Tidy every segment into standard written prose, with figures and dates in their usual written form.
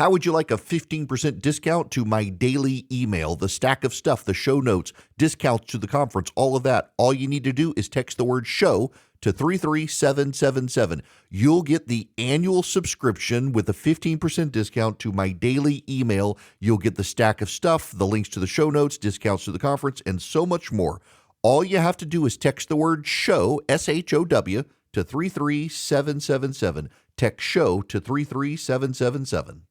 How would you like a 15% discount to my daily email, the stack of stuff, the show notes, discounts to the conference, all of that? All you need to do is text the word show to 33777. You'll get the annual subscription with a 15% discount to my daily email. You'll get the stack of stuff, the links to the show notes, discounts to the conference, and so much more. All you have to do is text the word show, SHOW, to 33777. Text show to 33777.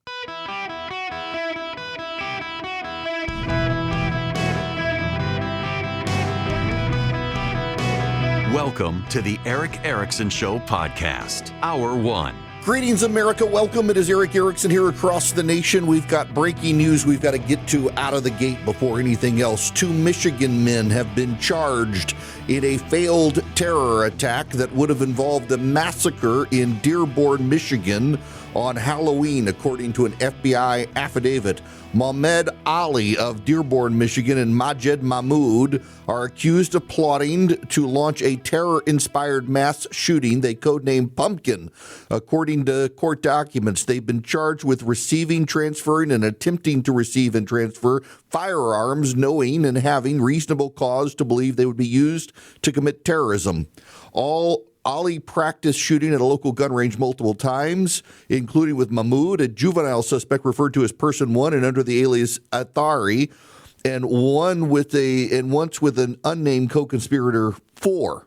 Welcome to the Eric Erickson Show podcast, Hour 1. Greetings, America. Welcome. It is Eric Erickson here across the nation. We've got breaking news we've got to get to out of the gate before anything else. 2 Michigan men have been charged in a failed terror attack that would have involved a massacre in Dearborn, Michigan on Halloween, according to an FBI affidavit. Mohammed Ali of Dearborn, Michigan, and Majed Mahmoud are accused of plotting to launch a terror-inspired mass shooting they codenamed Pumpkin. According to court documents, they've been charged with receiving, transferring, and attempting to receive and transfer firearms, knowing and having reasonable cause to believe they would be used to commit terrorism. Ali practiced shooting at a local gun range multiple times, including with Mahmoud, a juvenile suspect referred to as Person 1 and under the alias Athari, and once with an unnamed co-conspirator 4.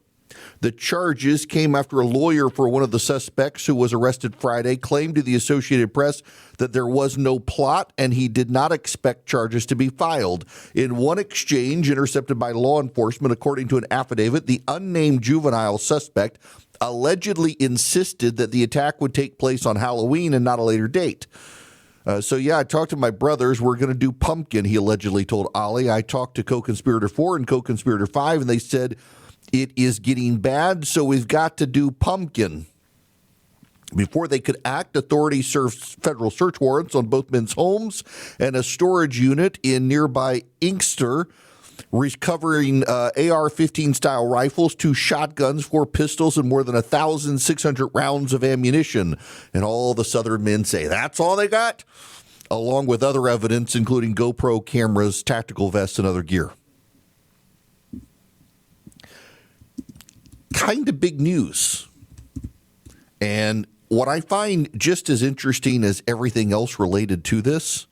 The charges came after a lawyer for one of the suspects, who was arrested Friday, claimed to the Associated Press that there was no plot and he did not expect charges to be filed. In one exchange intercepted by law enforcement, according to an affidavit, the unnamed juvenile suspect allegedly insisted that the attack would take place on Halloween and not a later date. I talked to my brothers. We're going to do Pumpkin, he allegedly told Ali. I talked to co-conspirator 4 and co-conspirator 5, and they said, it is getting bad, so we've got to do Pumpkin. Before they could act, authorities served federal search warrants on both men's homes and a storage unit in nearby Inkster, recovering AR-15 style rifles, 2 shotguns, 4 pistols, and more than 1,600 rounds of ammunition. And all the Southern men say that's all they got, along with other evidence, including GoPro cameras, tactical vests, and other gear. Kind of big news. And what I find just as interesting as everything else related to this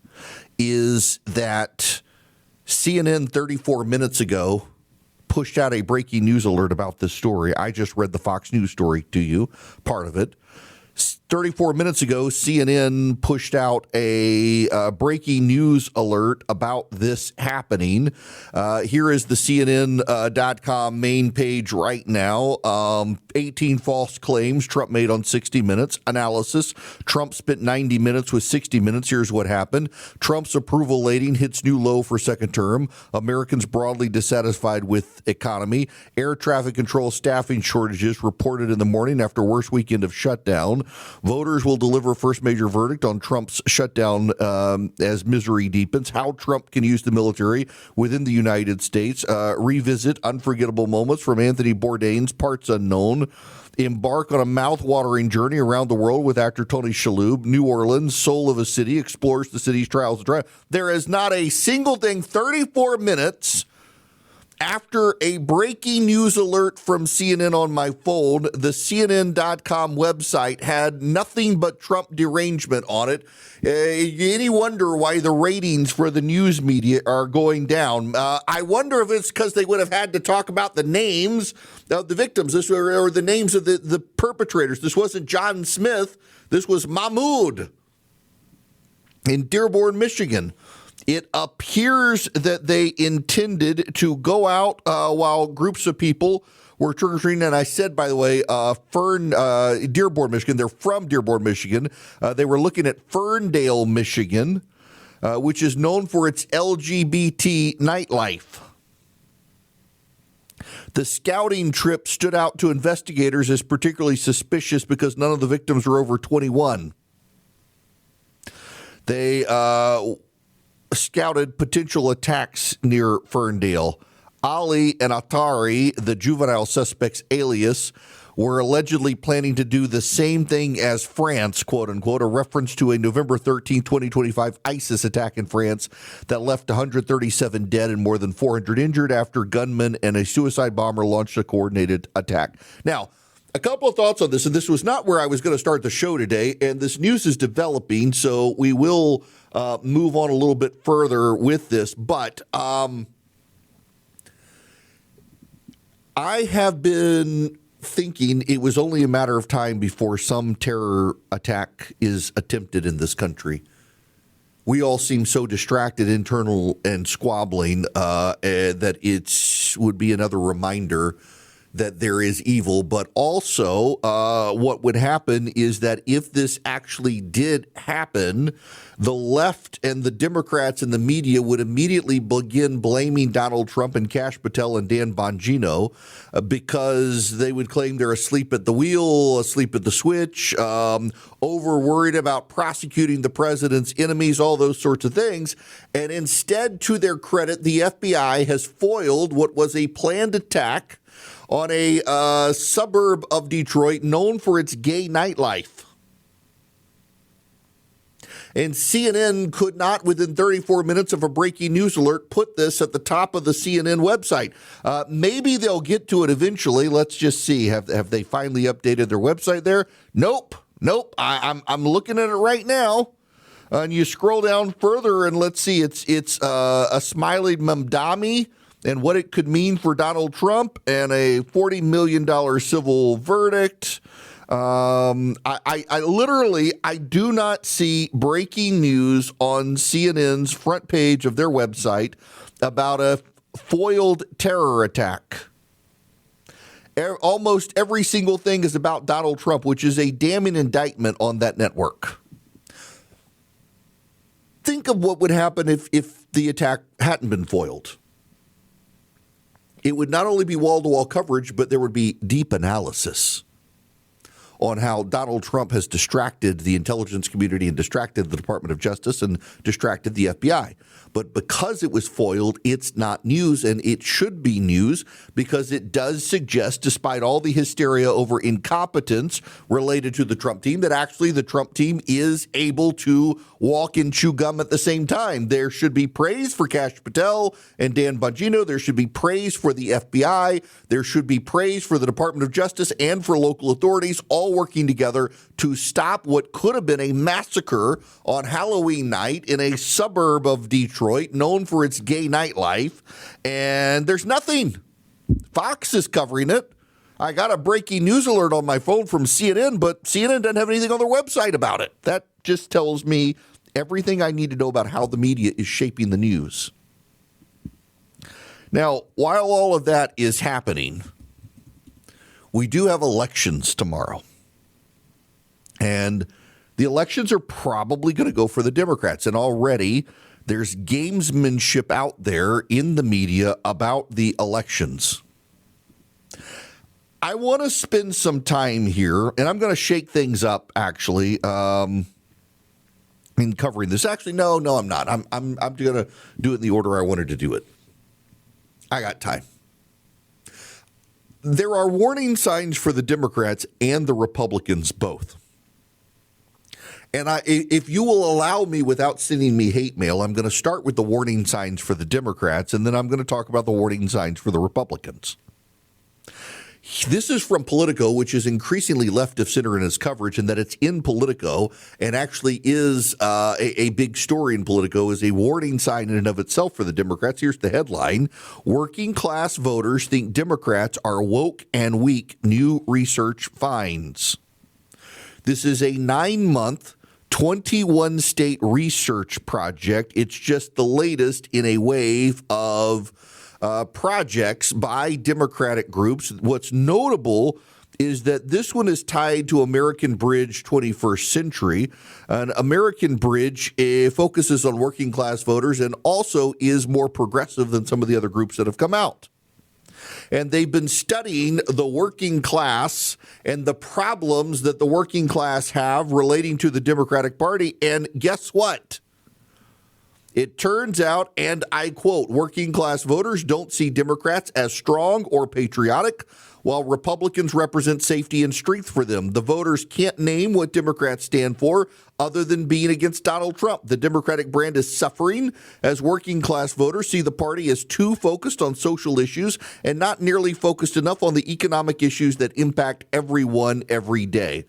is that CNN 34 minutes ago pushed out a breaking news alert about this story. I just read the Fox News story to you, part of it. 34 minutes ago, CNN pushed out a breaking news alert about this happening. Here is the CNN.com main page right now. 18 false claims Trump made on 60 Minutes. Analysis. Trump spent 90 minutes with 60 Minutes. Here's what happened. Trump's approval rating hits new low for second term. Americans broadly dissatisfied with economy. Air traffic control staffing shortages reported in the morning after worst weekend of shutdown. Voters will deliver first major verdict on Trump's shutdown as misery deepens. How Trump can use the military within the United States. Revisit unforgettable moments from Anthony Bourdain's Parts Unknown. Embark on a mouth-watering journey around the world with actor Tony Shalhoub. New Orleans, soul of a city, explores the city's trials and triumphs. There is not a single thing 34 minutes after a breaking news alert from CNN on my phone. The CNN.com website had nothing but Trump derangement on it. Any wonder why the ratings for the news media are going down? I wonder if it's because they would have had to talk about the names of the victims or the names of the perpetrators. This wasn't John Smith. This was Mahmoud in Dearborn, Michigan. It appears that they intended to go out while groups of people were trick-or-treating. And I said, by the way, Dearborn, Michigan. They're from Dearborn, Michigan. They were looking at Ferndale, Michigan, which is known for its LGBT nightlife. The scouting trip stood out to investigators as particularly suspicious because none of the victims were over 21. They scouted potential attacks near Ferndale. Ali and Athari, the juvenile suspect's alias, were allegedly planning to do the same thing as France, quote unquote, a reference to a November 13, 2025 ISIS attack in France that left 137 dead and more than 400 injured after gunmen and a suicide bomber launched a coordinated attack. Now, a couple of thoughts on this, and this was not where I was going to start the show today, and this news is developing, so we will move on a little bit further with this, but I have been thinking it was only a matter of time before some terror attack is attempted in this country. We all seem so distracted, internal and squabbling, that it would be another reminder that there is evil. But also what would happen is that if this actually did happen, the left and the Democrats and the media would immediately begin blaming Donald Trump and Kash Patel and Dan Bongino because they would claim they're asleep at the wheel, asleep at the switch, over worried about prosecuting the president's enemies, all those sorts of things. And instead, to their credit, the FBI has foiled what was a planned attack on a suburb of Detroit known for its gay nightlife. And CNN could not, within 34 minutes of a breaking news alert, put this at the top of the CNN website. Maybe they'll get to it eventually. Let's just see. Have they finally updated their website there? Nope. I'm looking at it right now. And you scroll down further, and let's see. It's a smiling Mamdani and what it could mean for Donald Trump and a $40 million civil verdict. I do not see breaking news on CNN's front page of their website about a foiled terror attack. Almost every single thing is about Donald Trump, which is a damning indictment on that network. Think of what would happen if the attack hadn't been foiled. It would not only be wall-to-wall coverage, but there would be deep analysis on how Donald Trump has distracted the intelligence community and distracted the Department of Justice and distracted the FBI. But because it was foiled, it's not news, and it should be news because it does suggest, despite all the hysteria over incompetence related to the Trump team, that actually the Trump team is able to walk and chew gum at the same time. There should be praise for Kash Patel and Dan Bongino. There should be praise for the FBI. There should be praise for the Department of Justice and for local authorities, all working together to stop what could have been a massacre on Halloween night in a suburb of Detroit known for its gay nightlife. And there's nothing. Fox is covering it. I got a breaking news alert on my phone from CNN, but CNN doesn't have anything on their website about it. That just tells me everything I need to know about how the media is shaping the news. Now, while all of that is happening, we do have elections tomorrow. And the elections are probably going to go for the Democrats. And already there's gamesmanship out there in the media about the elections. I want to spend some time here, and I'm going to shake things up, actually, in covering this. Actually, no, I'm not. I'm going to do it in the order I wanted to do it. I got time. There are warning signs for the Democrats and the Republicans both. And if you will allow me without sending me hate mail, I'm going to start with the warning signs for the Democrats, and then I'm going to talk about the warning signs for the Republicans. This is from Politico, which is increasingly left of center in its coverage, and that it's in Politico and actually is a big story in Politico, is a warning sign in and of itself for the Democrats. Here's the headline: working class voters think Democrats are woke and weak, new research finds. This is a 9-month, 21-state research project. It's just the latest in a wave of projects by Democratic groups. What's notable is that this one is tied to American Bridge 21st Century. And American Bridge focuses on working class voters and also is more progressive than some of the other groups that have come out. And they've been studying the working class and the problems that the working class have relating to the Democratic Party. And guess what? It turns out, and I quote, working class voters don't see Democrats as strong or patriotic, while Republicans represent safety and strength for them. The voters can't name what Democrats stand for other than being against Donald Trump. The Democratic brand is suffering as working class voters see the party as too focused on social issues and not nearly focused enough on the economic issues that impact everyone every day.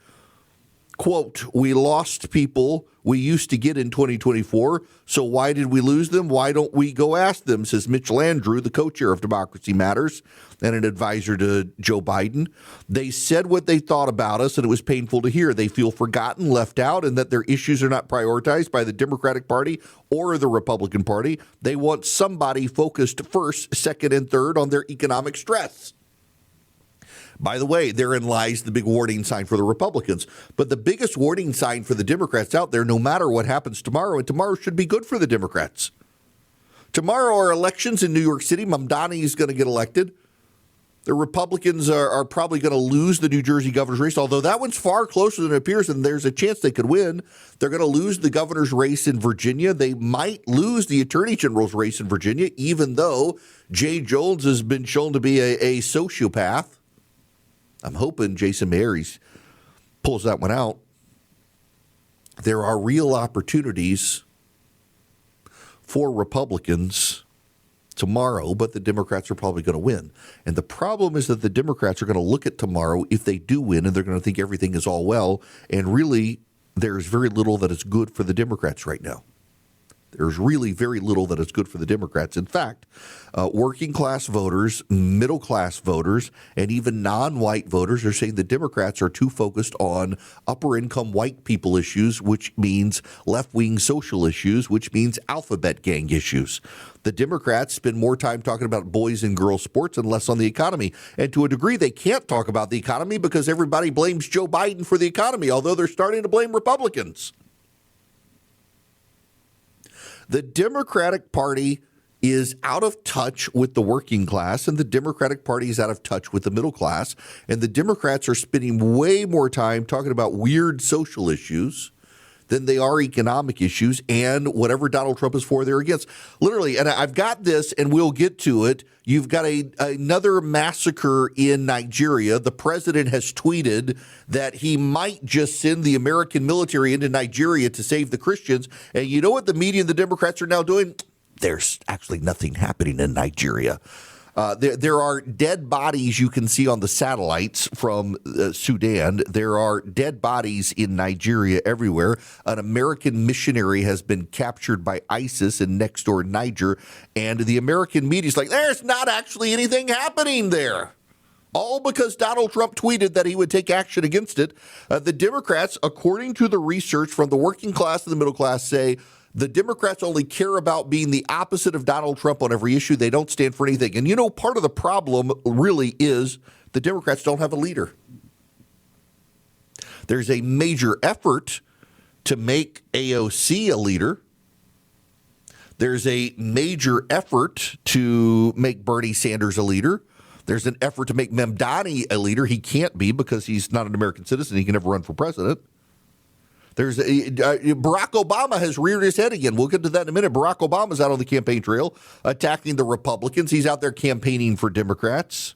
Quote, we lost people we used to get in 2024, so why did we lose them? Why don't we go ask them, says Mitch Landrieu, the co-chair of Democracy Matters and an advisor to Joe Biden. They said what they thought about us, and it was painful to hear. They feel forgotten, left out, and that their issues are not prioritized by the Democratic Party or the Republican Party. They want somebody focused first, second, and third on their economic stress. By the way, therein lies the big warning sign for the Republicans. But the biggest warning sign for the Democrats out there, no matter what happens tomorrow, and tomorrow should be good for the Democrats. Tomorrow are elections in New York City. Mamdani is going to get elected. The Republicans are probably going to lose the New Jersey governor's race, although that one's far closer than it appears, and there's a chance they could win. They're going to lose the governor's race in Virginia. They might lose the attorney general's race in Virginia, even though Jay Jones has been shown to be a sociopath. I'm hoping Jason Mayeres pulls that one out. There are real opportunities for Republicans tomorrow, but the Democrats are probably going to win. And the problem is that the Democrats are going to look at tomorrow, if they do win, and they're going to think everything is all well. And really, there's very little that is good for the Democrats right now. There's really very little that is good for the Democrats. In fact, working class voters, middle class voters, and even non-white voters are saying the Democrats are too focused on upper income white people issues, which means left-wing social issues, which means alphabet gang issues. The Democrats spend more time talking about boys and girls sports and less on the economy. And to a degree, they can't talk about the economy because everybody blames Joe Biden for the economy, although they're starting to blame Republicans. The Democratic Party is out of touch with the working class, and the Democratic Party is out of touch with the middle class. And the Democrats are spending way more time talking about weird social issues than they are economic issues, and whatever Donald Trump is for, they're against. Literally, and I've got this, and we'll get to it. You've got another massacre in Nigeria. The president has tweeted that he might just send the American military into Nigeria to save the Christians. And you know what the media and the Democrats are now doing? There's actually nothing happening in Nigeria. There are dead bodies you can see on the satellites from Sudan. There are dead bodies in Nigeria everywhere. An American missionary has been captured by ISIS in next door Niger. And the American media is like, there's not actually anything happening there. All because Donald Trump tweeted that he would take action against it. The Democrats, according to the research from the working class and the middle class, say the Democrats only care about being the opposite of Donald Trump on every issue. They don't stand for anything. And, you know, part of the problem really is the Democrats don't have a leader. There's a major effort to make AOC a leader. There's a major effort to make Bernie Sanders a leader. There's an effort to make Mamdani a leader. He can't be because he's not an American citizen. He can never run for president. There's Barack Obama has reared his head again. We'll get to that in a minute. Barack Obama's out on the campaign trail attacking the Republicans. He's out there campaigning for Democrats.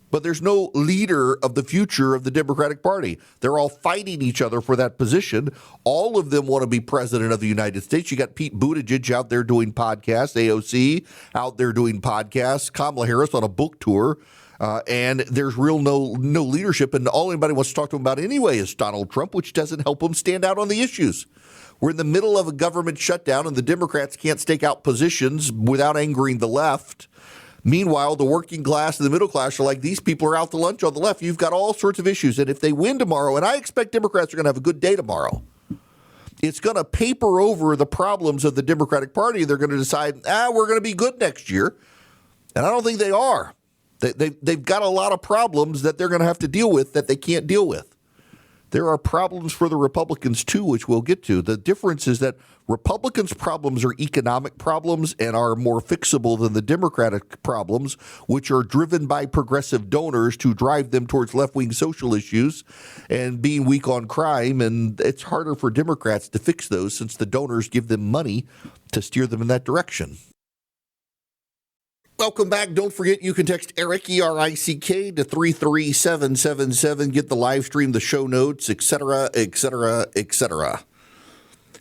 But there's no leader of the future of the Democratic Party. They're all fighting each other for that position. All of them want to be president of the United States. You got Pete Buttigieg out there doing podcasts, AOC out there doing podcasts, Kamala Harris on a book tour. And there's no leadership, and all anybody wants to talk to him about anyway is Donald Trump, which doesn't help him stand out on the issues. We're in the middle of a government shutdown, and the Democrats can't stake out positions without angering the left. Meanwhile, the working class and the middle class are like, these people are out to lunch on the left. You've got all sorts of issues, and if they win tomorrow, and I expect Democrats are going to have a good day tomorrow, it's going to paper over the problems of the Democratic Party. They're going to decide, we're going to be good next year, and I don't think they are. They've got a lot of problems that they're going to have to deal with that they can't deal with. There are problems for the Republicans, too, which we'll get to. The difference is that Republicans' problems are economic problems and are more fixable than the Democratic problems, which are driven by progressive donors to drive them towards left-wing social issues and being weak on crime. And it's harder for Democrats to fix those since the donors give them money to steer them in that direction. Welcome back. Don't forget you can text Eric, E-R-I-C-K, to 33777. Get the live stream, the show notes, etc., etc., etc.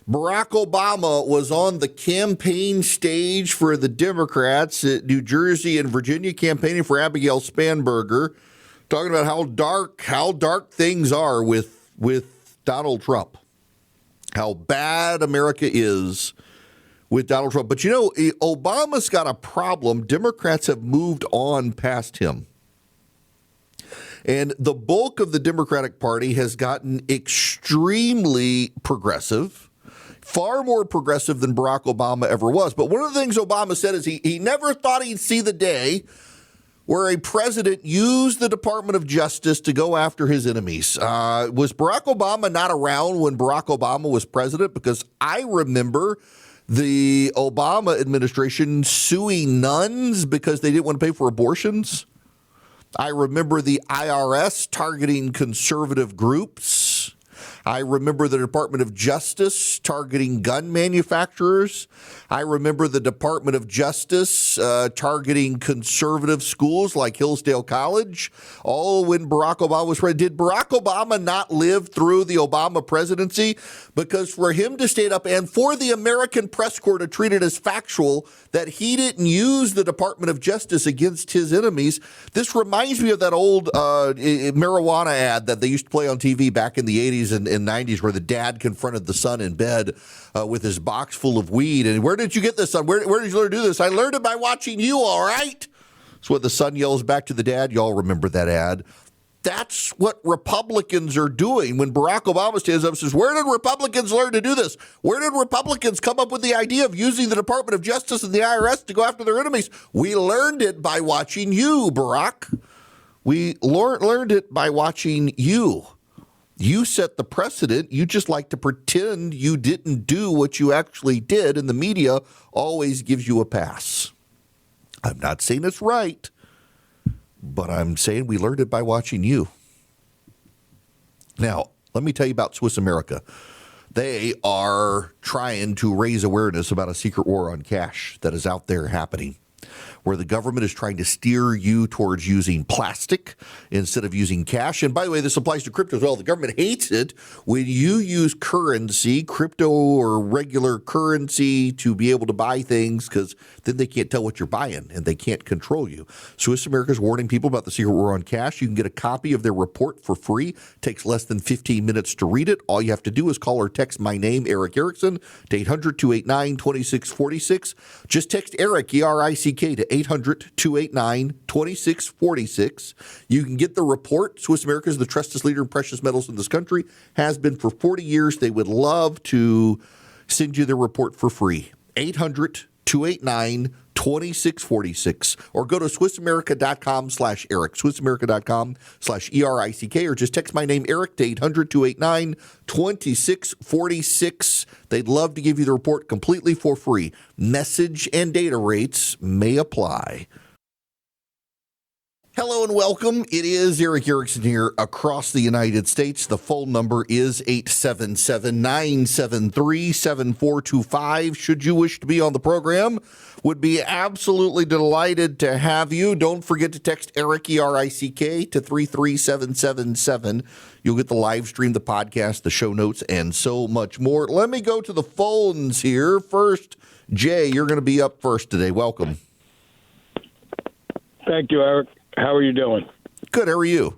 Barack Obama was on the campaign stage for the Democrats at New Jersey and Virginia, campaigning for Abigail Spanberger, talking about how dark things are with Donald Trump, how bad America is with Donald Trump. But, you know, Obama's got a problem. Democrats have moved on past him. And the bulk of the Democratic Party has gotten extremely progressive, far more progressive than Barack Obama ever was. But one of the things Obama said is he never thought he'd see the day where a president used the Department of Justice to go after his enemies. Was Barack Obama not around when Barack Obama was president? Because I remember the Obama administration suing nuns because they didn't want to pay for abortions. I remember the IRS targeting conservative groups. I remember the Department of Justice targeting gun manufacturers. I remember the Department of Justice targeting conservative schools like Hillsdale College, all when Barack Obama was president. Did Barack Obama not live through the Obama presidency? Because for him to stand up and for the American press corps to treat it as factual that he didn't use the Department of Justice against his enemies, this reminds me of that old marijuana ad that they used to play on TV back in the 80s and 90s where the dad confronted the son in bed with his box full of weed. And where did you get this, son? Where did you learn to do this? I learned it by watching you, all right? That's what the son yells back to the dad. Y'all remember that ad. That's what Republicans are doing when Barack Obama stands up and says, where did Republicans learn to do this? Where did Republicans come up with the idea of using the Department of Justice and the IRS to go after their enemies? We learned it by watching you, Barack. We learned it by watching you. You set the precedent. You just like to pretend you didn't do what you actually did, and the media always gives you a pass. I'm not saying it's right, but I'm saying we learned it by watching you. Now, let me tell you about Swiss America. They are trying to raise awareness about a secret war on cash that is out there happening, where the government is trying to steer you towards using plastic instead of using cash. And by the way, this applies to crypto as well. The government hates it when you use currency, crypto or regular currency, to be able to buy things, because then they can't tell what you're buying and they can't control you. Swiss America is warning people about the secret war on cash. You can get a copy of their report for free. It takes less than 15 minutes to read it. All you have to do is call or text my name, Eric Erickson, to 800-289-2646. Just text Eric, E-R-I-C-K, to 800-289-2646. You can get the report. Swiss America is the trusted leader in precious metals in this country, has been for 40 years. They would love to send you the report for free. 800-289-2646, or go to SwissAmerica.com/Eric, SwissAmerica.com/ERICK, or just text my name, Eric, to 800-289-2646. They'd love to give you the report completely for free. Message and data rates may apply. Hello and welcome. It is Eric Erickson here across the United States. The phone number is 877-973-7425. Should you wish to be on the program, would be absolutely delighted to have you. Don't forget to text Eric, E-R-I-C-K, to 33777. You'll get the live stream, the podcast, the show notes, and so much more. Let me go to the phones here. First, Jay, you're going to be up first today. Welcome. Thank you, Eric. How are you doing? Good. How are you?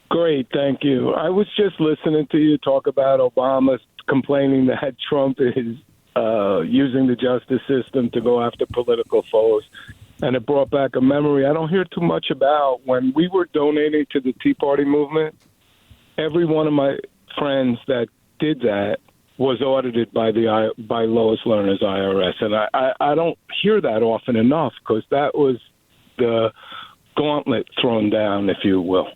Great, thank you. I was just listening to you talk about Obama complaining that Trump is using the justice system to go after political foes, and it brought back a memory I don't hear too much about. When we were donating to the Tea Party movement, every one of my friends that did that was audited by Lois Lerner's IRS, and I don't hear that often enough, because that was the gauntlet thrown down, if you will.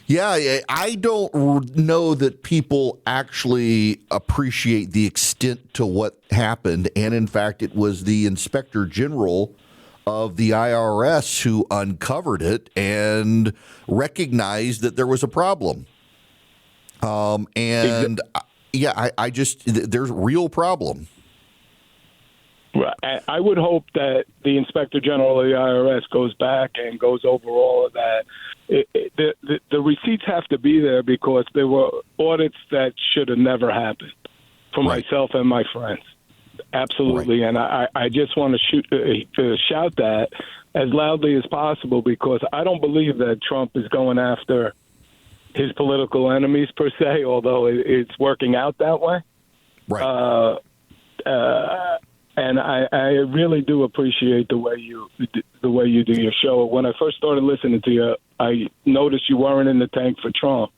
Yeah, I don't know that people actually appreciate the extent to what happened. And in fact, it was the Inspector General of the IRS who uncovered it and recognized that there was a problem. I just, there's a real problem. I would hope that the Inspector General of the IRS goes back and goes over all of that. The receipts have to be there because there were audits that should have never happened for myself and my friends. Absolutely. Right. And I just want to shout that as loudly as possible because I don't believe that Trump is going after his political enemies per se, although it's working out that way. Right. And I really do appreciate the way you do your show. When I first started listening to you, I noticed you weren't in the tank for Trump,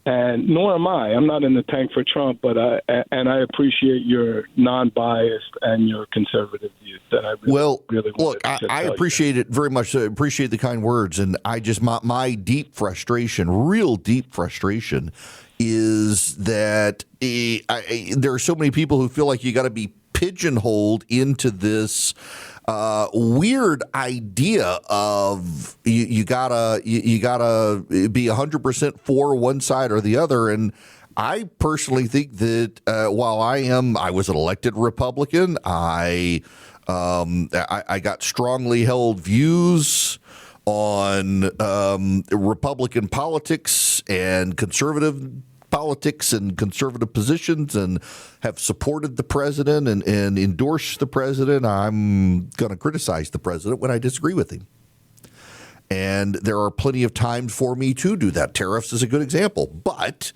and nor am I. I'm not in the tank for Trump, but I appreciate your non-biased and your conservative views. And I really look, I appreciate it very much. I appreciate the kind words, and I just my deep frustration, real deep frustration, is that there are so many people who feel like you got to be pigeonholed into this weird idea of you gotta be 100% for one side or the other. And I personally think that while I was an elected Republican, I got strongly held views on Republican politics and conservative politics and conservative positions and have supported the president and endorsed the president. I'm going to criticize the president when I disagree with him. And there are plenty of times for me to do that. Tariffs is a good example. But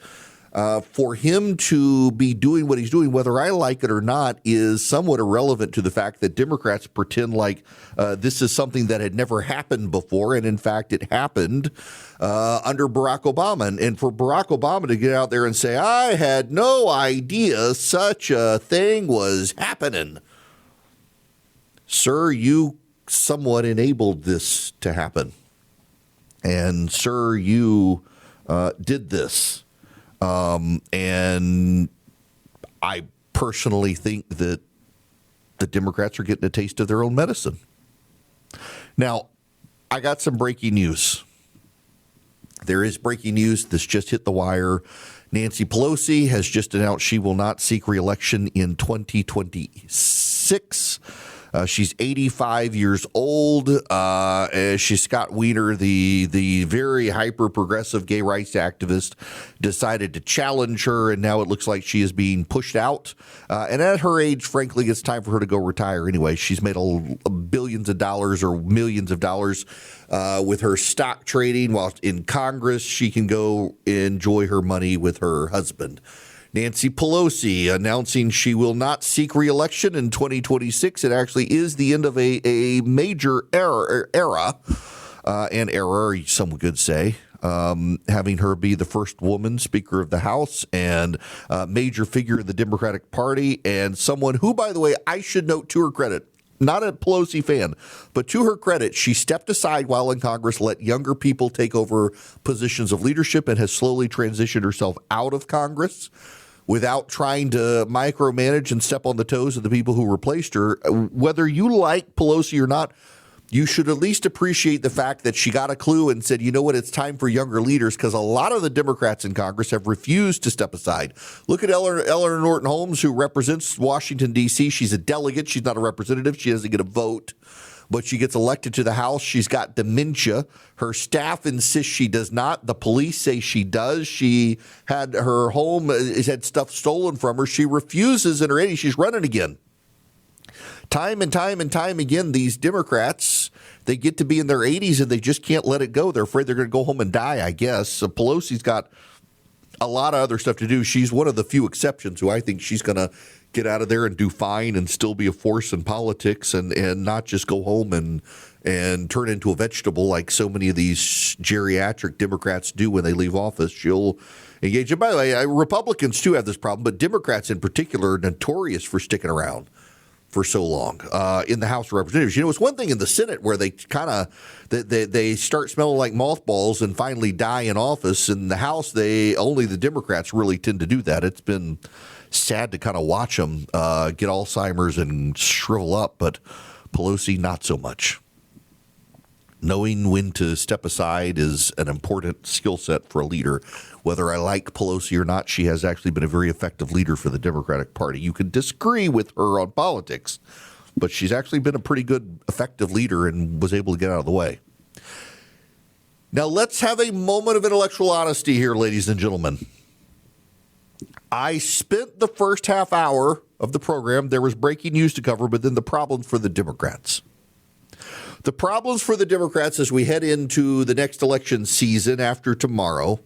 for him to be doing what he's doing, whether I like it or not, is somewhat irrelevant to the fact that Democrats pretend like this is something that had never happened before. And in fact, it happened under Barack Obama. And for Barack Obama to get out there and say, I had no idea such a thing was happening. Sir, you somewhat enabled this to happen. And sir, you did this. And I personally think that the Democrats are getting a taste of their own medicine. Now, I got some breaking news. There is breaking news. This just hit the wire. Nancy Pelosi has just announced she will not seek re-election in 2026. She's 85 years old. Scott Wiener, the very hyper-progressive gay rights activist, decided to challenge her, and now it looks like she is being pushed out. And at her age, frankly, it's time for her to go retire anyway. She's made billions of dollars or millions of dollars with her stock trading. While in Congress, she can go enjoy her money with her husband. Nancy Pelosi announcing she will not seek re-election in 2026. It actually is the end of a major era, some could say, having her be the first woman Speaker of the House and a major figure in the Democratic Party, and someone who, by the way, I should note to her credit, not a Pelosi fan, but to her credit, she stepped aside while in Congress, let younger people take over positions of leadership, and has slowly transitioned herself out of Congress without trying to micromanage and step on the toes of the people who replaced her. Whether you like Pelosi or not, you should at least appreciate the fact that she got a clue and said, you know what, it's time for younger leaders, because a lot of the Democrats in Congress have refused to step aside. Look at Eleanor Norton Holmes, who represents Washington, D.C. She's a delegate. She's not a representative. She doesn't get a vote, but she gets elected to the House. She's got dementia. Her staff insists she does not. The police say she does. She had her home, had stuff stolen from her. She refuses in her 80s. She's running again. Time and time again, these Democrats, they get to be in their 80s and they just can't let it go. They're afraid they're going to go home and die, I guess. So Pelosi's got a lot of other stuff to do. She's one of the few exceptions who I think she's going to get out of there and do fine and still be a force in politics and not just go home and turn into a vegetable like so many of these geriatric Democrats do when they leave office. She'll engage. And by the way, Republicans too have this problem, but Democrats in particular are notorious for sticking around for so long in the House of Representatives. You know, it's one thing in the Senate where they kind of they start smelling like mothballs and finally die in office. In the House, only the Democrats really tend to do that. It's been sad to kind of watch them get Alzheimer's and shrivel up, but Pelosi not so much. Knowing when to step aside is an important skill set for a leader. Whether I like Pelosi or not, she has actually been a very effective leader for the Democratic Party. You can disagree with her on politics, but she's actually been a pretty good, effective leader and was able to get out of the way. Now, let's have a moment of intellectual honesty here, ladies and gentlemen. I spent the first half hour of the program, there was breaking news to cover, but then the problems for the Democrats. The problems for the Democrats as we head into the next election season after tomorrow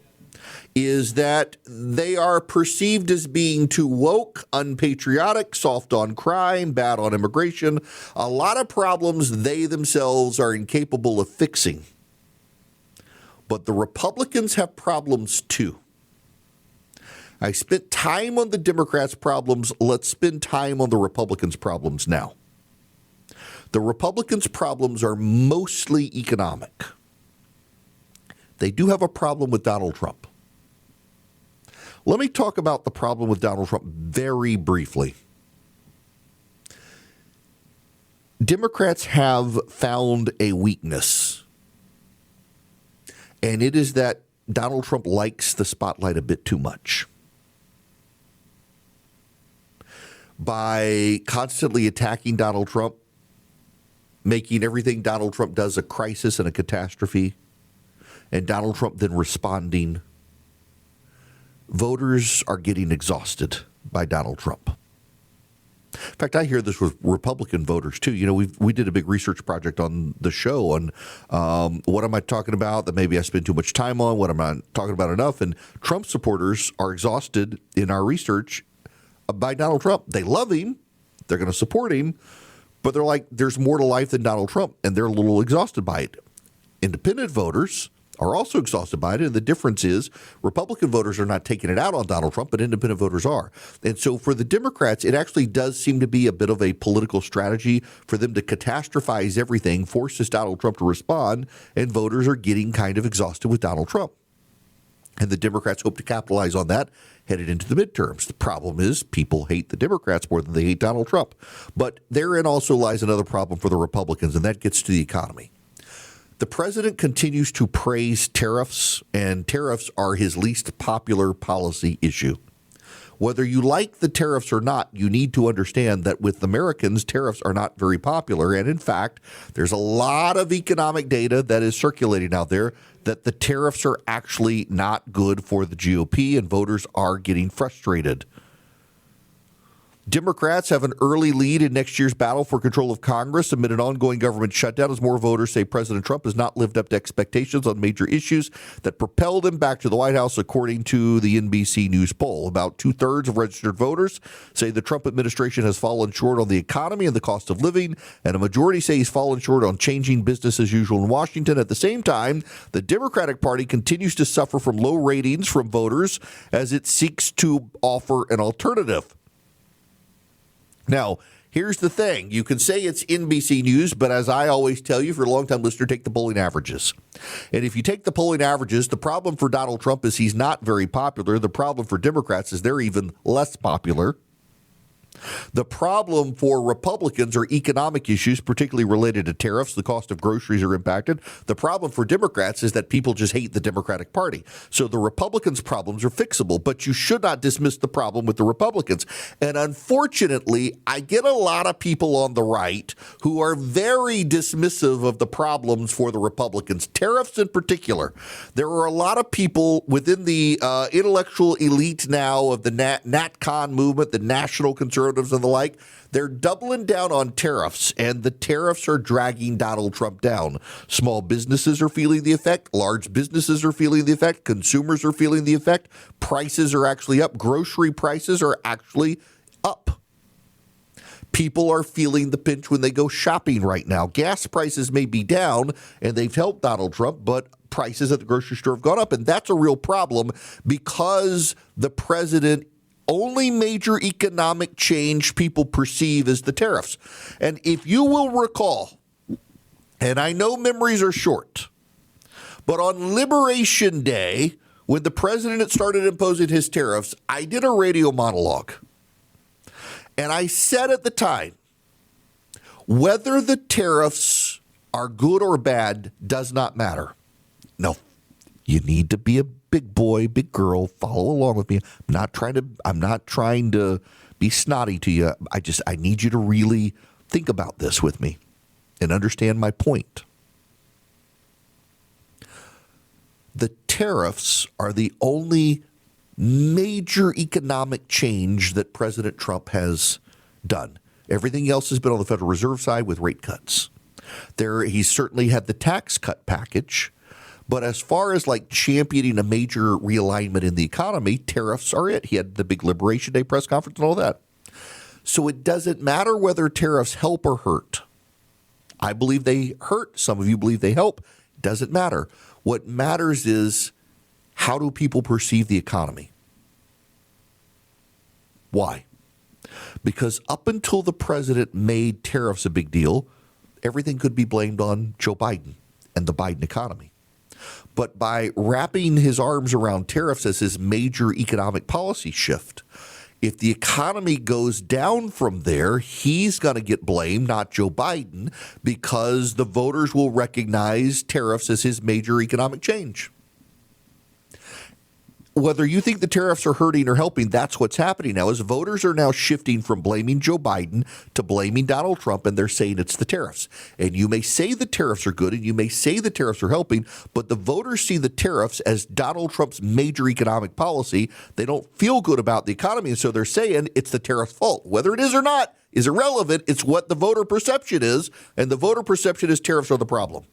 is that they are perceived as being too woke, unpatriotic, soft on crime, bad on immigration, a lot of problems they themselves are incapable of fixing. But the Republicans have problems too. I spent time on the Democrats' problems. Let's spend time on the Republicans' problems now. The Republicans' problems are mostly economic. They do have a problem with Donald Trump. Let me talk about the problem with Donald Trump very briefly. Democrats have found a weakness, and it is that Donald Trump likes the spotlight a bit too much. By constantly attacking Donald Trump, making everything Donald Trump does a crisis and a catastrophe, and Donald Trump then responding, voters are getting exhausted by Donald Trump. In fact, I hear this with Republican voters, too. You know, we did a big research project on the show on what am I talking about that maybe I spend too much time on, what am I talking about enough? And Trump supporters are exhausted in our research by Donald Trump. They love him. They're going to support him. But they're like, there's more to life than Donald Trump, and they're a little exhausted by it. Independent voters are also exhausted by it, and the difference is Republican voters are not taking it out on Donald Trump, but independent voters are. And so for the Democrats, it actually does seem to be a bit of a political strategy for them to catastrophize everything, forces Donald Trump to respond, and voters are getting kind of exhausted with Donald Trump. And the Democrats hope to capitalize on that headed into the midterms. The problem is people hate the Democrats more than they hate Donald Trump. But therein also lies another problem for the Republicans, and that gets to the economy. The president continues to praise tariffs, and tariffs are his least popular policy issue. Whether you like the tariffs or not, you need to understand that with Americans, tariffs are not very popular. And in fact, there's a lot of economic data that is circulating out there that the tariffs are actually not good for the GOP, and voters are getting frustrated. Democrats have an early lead in next year's battle for control of Congress amid an ongoing government shutdown as more voters say President Trump has not lived up to expectations on major issues that propelled him back to the White House, according to the NBC News poll. About two-thirds of registered voters say the Trump administration has fallen short on the economy and the cost of living, and a majority say he's fallen short on changing business as usual in Washington. At the same time, the Democratic Party continues to suffer from low ratings from voters as it seeks to offer an alternative. Now, here's the thing. You can say it's NBC News, but as I always tell you, if you're a longtime listener, take the polling averages. And if you take the polling averages, the problem for Donald Trump is he's not very popular. The problem for Democrats is they're even less popular. The problem for Republicans are economic issues, particularly related to tariffs. The cost of groceries are impacted. The problem for Democrats is that people just hate the Democratic Party. So the Republicans' problems are fixable, but you should not dismiss the problem with the Republicans. And unfortunately, I get a lot of people on the right who are very dismissive of the problems for the Republicans, tariffs in particular. There are a lot of people within the intellectual elite now of the NatCon movement, the National Conservatives and the like. They're doubling down on tariffs, and the tariffs are dragging Donald Trump down. Small businesses are feeling the effect. Large businesses are feeling the effect. Consumers are feeling the effect. Prices are actually up. Grocery prices are actually up. People are feeling the pinch when they go shopping right now. Gas prices may be down, and they've helped Donald Trump, but prices at the grocery store have gone up, and that's a real problem because the president only major economic change people perceive is the tariffs. And if you will recall, and I know memories are short, but on Liberation Day, when the president had started imposing his tariffs, I did a radio monologue. And I said at the time, whether the tariffs are good or bad does not matter. No, you need to be a big boy, big girl, follow along with me. I'm not trying to be snotty to you. I need you to really Think about this with me and understand my point. The tariffs are the only major economic change that President Trump has done. Everything else has been on the Federal Reserve side with rate cuts. He certainly had the tax cut package, but as far as like championing a major realignment in the economy, tariffs are it. He had the big Liberation Day press conference and all that. So it doesn't matter whether tariffs help or hurt. I believe they hurt. Some of you believe they help. It doesn't matter. What matters is, how do people perceive the economy? Why? Because up until the president made tariffs a big deal, everything could be blamed on Joe Biden and the Biden economy. But by wrapping his arms around tariffs as his major economic policy shift, if the economy goes down from there, he's going to get blamed, not Joe Biden, because the voters will recognize tariffs as his major economic change. Whether you think the tariffs are hurting or helping, that's what's happening now, is voters are now shifting from blaming Joe Biden to blaming Donald Trump, and they're saying it's the tariffs. And you may say the tariffs are good, and you may say the tariffs are helping, but the voters see the tariffs as Donald Trump's major economic policy. They don't feel good about the economy, and so they're saying it's the tariff's fault. Whether it is or not is irrelevant. It's what the voter perception is, and the voter perception is tariffs are the problem.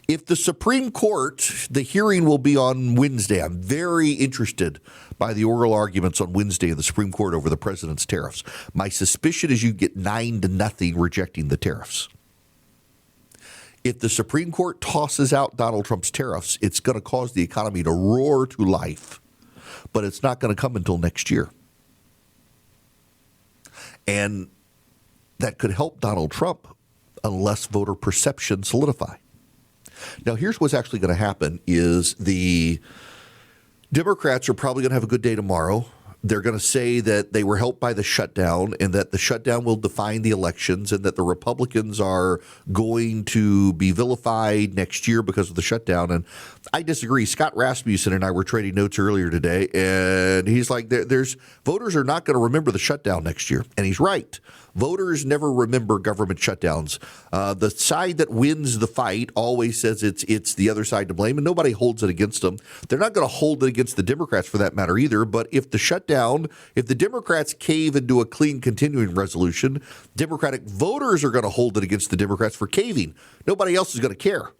If the Supreme Court, the hearing will be on Wednesday. I'm very interested by the oral arguments on Wednesday in the Supreme Court over the president's tariffs. My suspicion is you get 9-0 rejecting the tariffs. If the Supreme Court tosses out Donald Trump's tariffs, it's going to cause the economy to roar to life, but it's not going to come until next year. And that could help Donald Trump unless voter perception solidify. Now, here's what's actually going to happen is the Democrats are probably going to have a good day tomorrow. They're going to say that they were helped by the shutdown and that the shutdown will define the elections and that the Republicans are going to be vilified next year because of the shutdown. And I disagree. Scott Rasmussen and I were trading notes earlier today, and he's like, there's voters are not going to remember the shutdown next year. And he's right. Voters never remember government shutdowns. The side that wins the fight always says it's the other side to blame, and nobody holds it against them. They're not going to hold it against the Democrats for that matter either. But if the Democrats cave into a clean continuing resolution, Democratic voters are going to hold it against the Democrats for caving. Nobody else is going to care.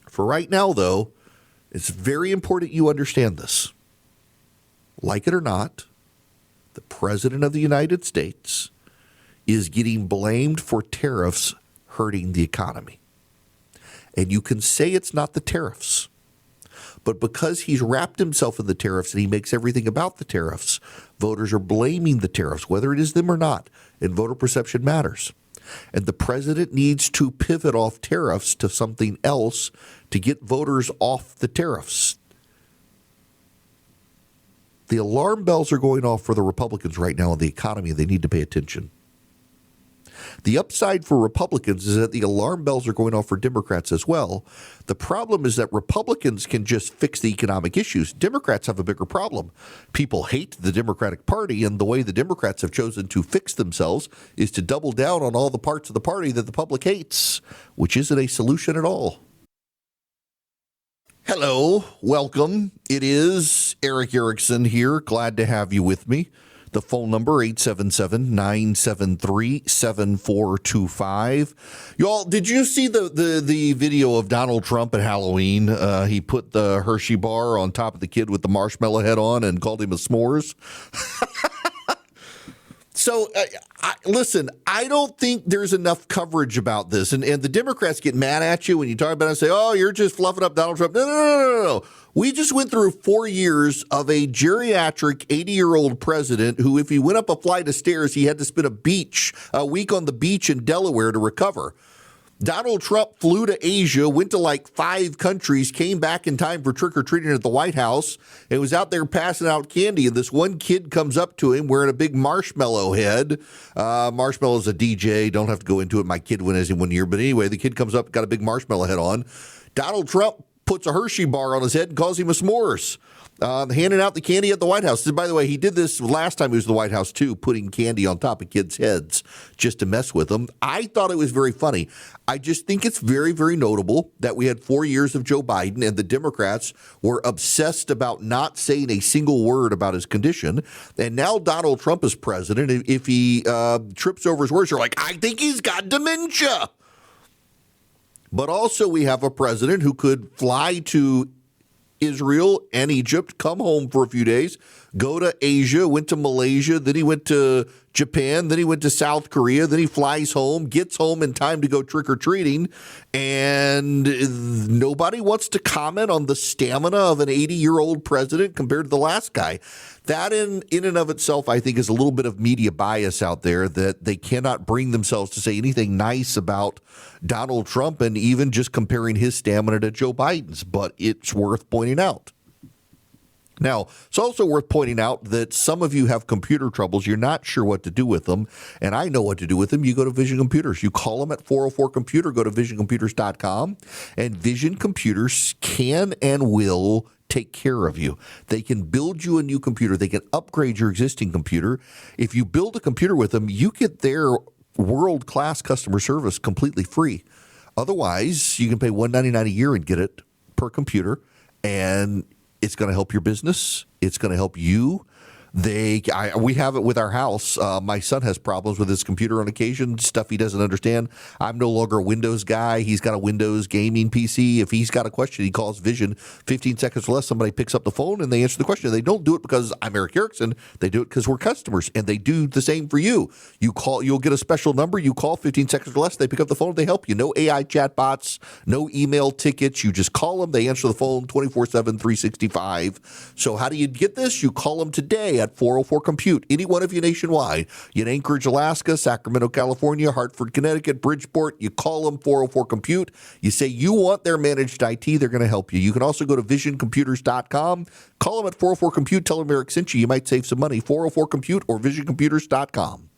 For right now, though, it's very important you understand this. Like it or not, the President of the United States is getting blamed for tariffs hurting the economy. And you can say it's not the tariffs. But because he's wrapped himself in the tariffs and he makes everything about the tariffs, voters are blaming the tariffs, whether it is them or not. And voter perception matters. And the president needs to pivot off tariffs to something else to get voters off the tariffs. The alarm bells are going off for the Republicans right now in the economy. They need to pay attention. The upside for Republicans is that the alarm bells are going off for Democrats as well. The problem is that Republicans can just fix the economic issues. Democrats have a bigger problem. People hate the Democratic Party, and the way the Democrats have chosen to fix themselves is to double down on all the parts of the party that the public hates, which isn't a solution at all. Hello, welcome. It is Eric Erickson here. Glad to have you with me. The phone number, 877-973-7425. Y'all, did you see the video of Donald Trump at Halloween? He put the Hershey bar on top of the kid with the marshmallow head on and called him a s'mores. So, listen, I don't think there's enough coverage about this. And the Democrats get mad at you when you talk about it and say, oh, you're just fluffing up Donald Trump. No. We just went through 4 years of a geriatric 80-year-old president who, if he went up a flight of stairs, he had to spend a week on the beach in Delaware to recover. Donald Trump flew to Asia, went to like 5 countries, came back in time for trick-or-treating at the White House, and was out there passing out candy. And this one kid comes up to him wearing a big marshmallow head. Marshmallow's a DJ. Don't have to go into it. My kid went as 1 year. But anyway, the kid comes up, got a big marshmallow head on. Donald Trump puts a Hershey bar on his head and calls him a s'mores. Handing out the candy at the White House. By the way, he did this last time he was in the White House, too, putting candy on top of kids' heads just to mess with them. I thought it was very funny. I just think it's very, very notable that we had 4 years of Joe Biden and the Democrats were obsessed about not saying a single word about his condition. And now Donald Trump is president. If he trips over his words, you're like, I think he's got dementia. But also we have a president who could fly to Israel and Egypt, come home for a few days, go to Asia, went to Malaysia, then he went to Japan, then he went to South Korea, then he flies home, gets home in time to go trick-or-treating, and nobody wants to comment on the stamina of an 80-year-old president compared to the last guy. That in and of itself, I think, is a little bit of media bias out there that they cannot bring themselves to say anything nice about Donald Trump and even just comparing his stamina to Joe Biden's, but it's worth pointing out. Now, it's also worth pointing out that some of you have computer troubles. You're not sure what to do with them, and I know what to do with them. You go to Vision Computers. You call them at 404-COMPUTER. Go to visioncomputers.com, and Vision Computers can and will take care of you. They can build you a new computer. They can upgrade your existing computer. If you build a computer with them, you get their world-class customer service completely free. Otherwise, you can pay $199 a year and get it per computer, and it's going to help your business. It's going to help you. We have it with our house. My son has problems with his computer on occasion, stuff he doesn't understand. I'm no longer a Windows guy. He's got a Windows gaming PC. If he's got a question, he calls Vision. 15 seconds or less, somebody picks up the phone and they answer the question. They don't do it because I'm Eric Erickson. They do it because we're customers, and they do the same for you. You call, you'll get a special number. You call 15 seconds or less. They pick up the phone. They help you. No AI chatbots, no email tickets. You just call them. They answer the phone 24/7, 365. So how do you get this? You call them today at 404-COMPUTE. Any one of you nationwide. In Anchorage, Alaska, Sacramento, California, Hartford, Connecticut, Bridgeport, you call them 404-COMPUTE. You say you want their managed IT. They're going to help you. You can also go to visioncomputers.com. Call them at 404-COMPUTE. Tell them Eric sent you. You might save some money. 404-COMPUTE or visioncomputers.com.